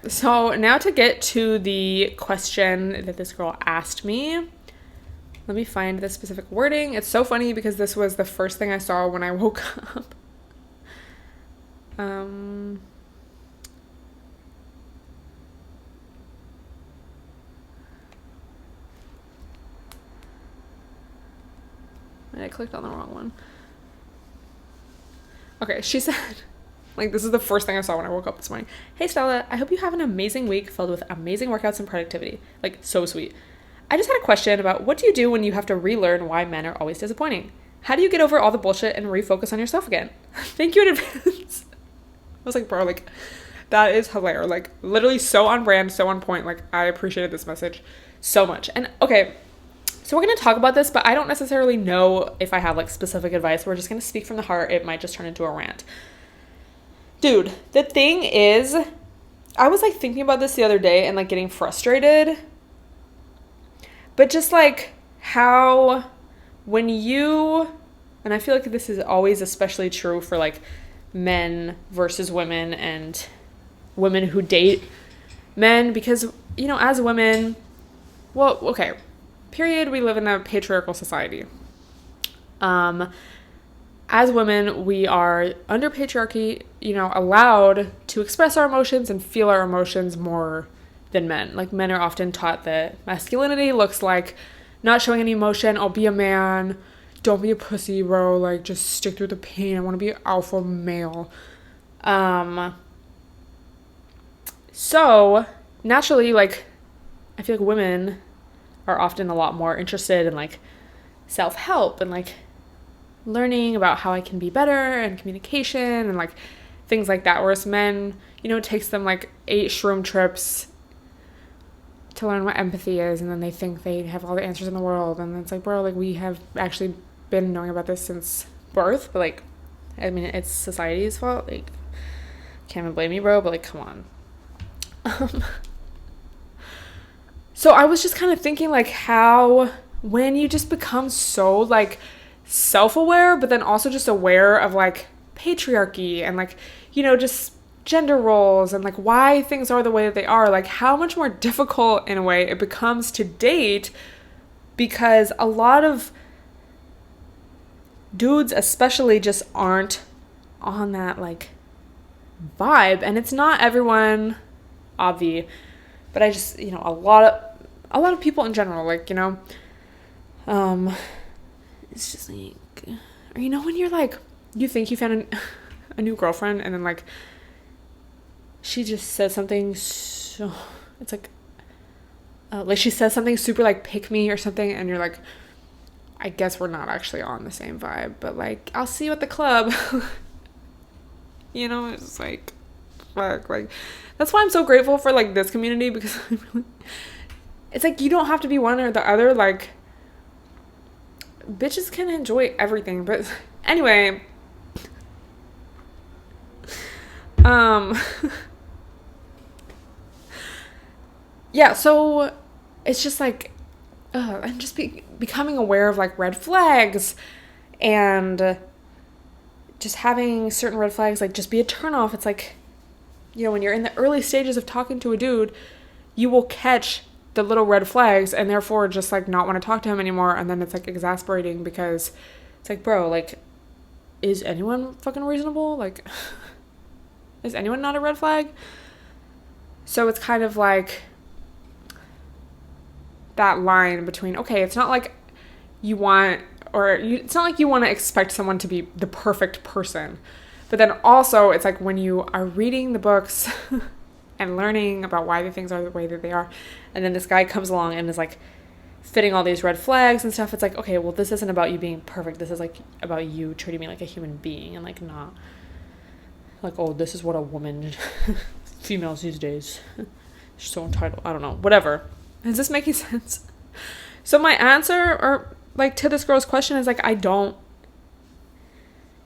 so now to get to the question that this girl asked me. Let me find the specific wording. It's so funny because this was the first thing I saw when I woke up. And I clicked on the wrong one. Okay, she said, like, this is the first thing I saw when I woke up this morning. Hey, Stella, I hope you have an amazing week filled with amazing workouts and productivity. Like, so sweet. I just had a question about what do you do when you have to relearn why men are always disappointing? How do you get over all the bullshit and refocus on yourself again? Thank you in advance. I was like, bro, like, that is hilarious. Like, literally so on brand, so on point. Like, I appreciated this message so much. And, okay, so we're going to talk about this, but I don't necessarily know if I have, like, specific advice. We're just going to speak from the heart. It might just turn into a rant. Dude, the thing is, I was, like, thinking about this the other day and, like, getting frustrated. But just, like, how when you, and I feel like this is always especially true for, like, men versus women and women who date men, because, you know, as women, well, okay, period, we live in a patriarchal society. As women, we are under patriarchy, you know, allowed to express our emotions and feel our emotions more than men. Like, men are often taught that masculinity looks like not showing any emotion. I'll be a man. Don't be a pussy, bro. Like, just stick through the pain. I want to be an alpha male. So, naturally, like, I feel like women are often a lot more interested in, like, self-help and, like, learning about how I can be better and communication and, like, things like that. Whereas men, you know, it takes them, like, 8 shroom trips to learn what empathy is, and then they think they have all the answers in the world, and it's like, bro, like, we have actually been knowing about this since birth, but, like, I mean, it's society's fault, like, can't even blame me, bro, but, like, come on. So I was just kind of thinking, like, how when you just become so, like, self-aware, but then also just aware of, like, patriarchy and, like, you know, just gender roles and, like, why things are the way that they are, like, how much more difficult in a way it becomes to date, because a lot of dudes especially just aren't on that, like, vibe. And it's not everyone, obvi, but I just, you know, a lot of people in general, like, you know, it's just like, or, you know, when you're like, you think you found a new girlfriend, and then, like, she just says something so, it's like she says something super, like, pick me or something, and you're like, I guess we're not actually on the same vibe, but, like, I'll see you at the club. You know, it's just like, fuck, like, that's why I'm so grateful for, like, this community, because it's like, you don't have to be one or the other, like, bitches can enjoy everything. But anyway, yeah, so it's just like, I'm just becoming aware of, like, red flags, and just having certain red flags, like, just be a turnoff. It's like, you know, when you're in the early stages of talking to a dude, you will catch the little red flags and therefore just, like, not want to talk to him anymore. And then it's, like, exasperating, because it's like, bro, like, is anyone fucking reasonable? Like, is anyone not a red flag? So it's kind of like that line between, okay, it's not like you want, it's not like you want to expect someone to be the perfect person, but then also it's like when you are reading the books and learning about why the things are the way that they are, and then this guy comes along and is, like, fitting all these red flags and stuff, it's like, okay, well, this isn't about you being perfect, this is, like, about you treating me like a human being, and, like, not like, oh, this is what a woman females these days, so entitled, I don't know, whatever. Is this making sense? So my answer, or, like, to this girl's question is, like, I don't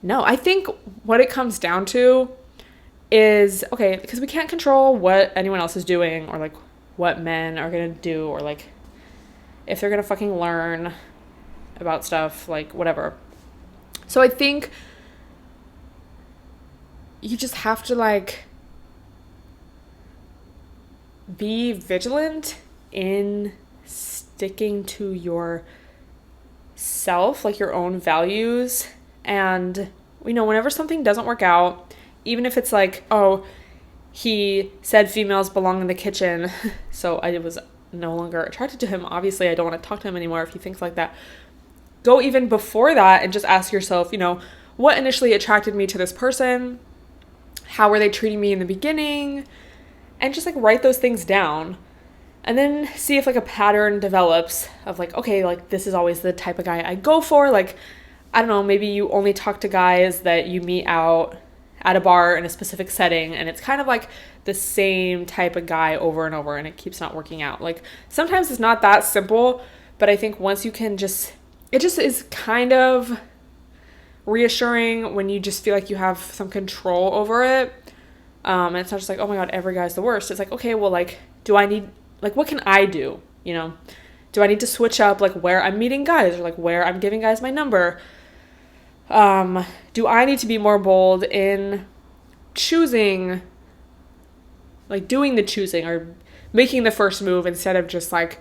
know. I think what it comes down to is, okay, because we can't control what anyone else is doing, or, like, what men are gonna do, or, like, if they're gonna fucking learn about stuff, like, whatever. So I think you just have to, like, be vigilant in sticking to your self, like your own values. And, whenever something doesn't work out, even if it's like, oh, he said females belong in the kitchen, so I was no longer attracted to him. Obviously, I don't want to talk to him anymore if he thinks like that. Go even before that and just ask yourself, what initially attracted me to this person? How were they treating me in the beginning? And just like write those things down. And then see if like a pattern develops of like, okay, like this is always the type of guy I go for. Like, I don't know, maybe you only talk to guys that you meet out at a bar in a specific setting, and it's kind of like the same type of guy over and over, and it keeps not working out. Like, sometimes it's not that simple, but I think once you can it just is kind of reassuring when you just feel like you have some control over it. And it's not just like, oh my God, every guy's the worst. It's like, okay, well, like, what can I do? Do I need to switch up like where I'm meeting guys or like where I'm giving guys my number? Do I need to be more bold in choosing, like doing the choosing or making the first move instead of just like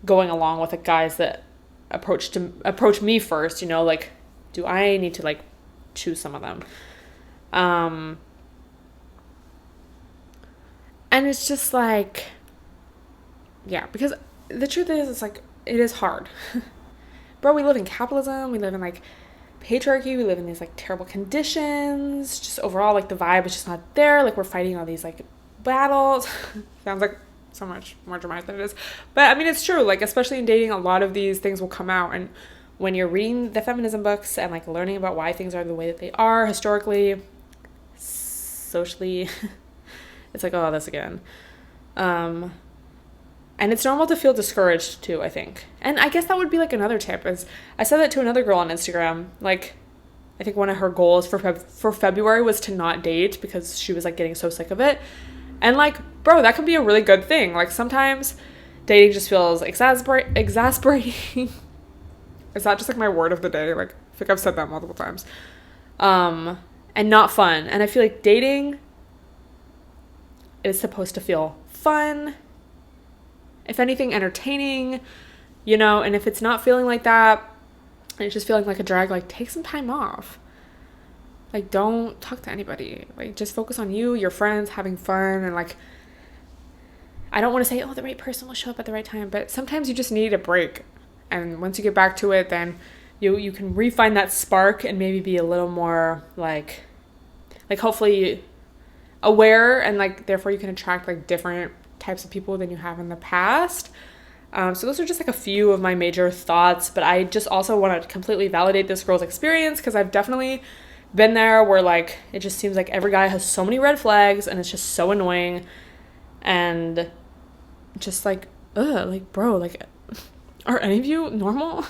going along with the guys that approach me first, like, do I need to like choose some of them? And it's just like, yeah, because the truth is, it's like, it is hard. Bro, we live in capitalism. We live in like patriarchy. We live in these like terrible conditions. Just overall, like the vibe is just not there. Like we're fighting all these like battles. Sounds like so much more dramatic than it is. But I mean, it's true. Like, especially in dating, a lot of these things will come out. And when you're reading the feminism books and like learning about why things are the way that they are historically, socially, it's like, oh, this again. And it's normal to feel discouraged too, I think. And I guess that would be like another tip is I said that to another girl on Instagram. Like, I think one of her goals for February was to not date because she was like getting so sick of it. And like, bro, that can be a really good thing. Like sometimes dating just feels exasperating. Is that just like my word of the day? Like, I think I've said that multiple times. And not fun. And I feel like dating is supposed to feel fun, if anything, entertaining, and if it's not feeling like that, and it's just feeling like a drag, like, take some time off. Like, don't talk to anybody. Like, just focus on you, your friends, having fun, and, like, I don't want to say, oh, the right person will show up at the right time, but sometimes you just need a break, and once you get back to it, then you can re-find that spark and maybe be a little more, like hopefully aware, and, like, therefore you can attract, like, different types of people than you have in the past. So those are just like a few of my major thoughts, but I just also want to completely validate this girl's experience because I've definitely been there where like it just seems like every guy has so many red flags and it's just so annoying and just like, ugh, like, bro, like, are any of you normal?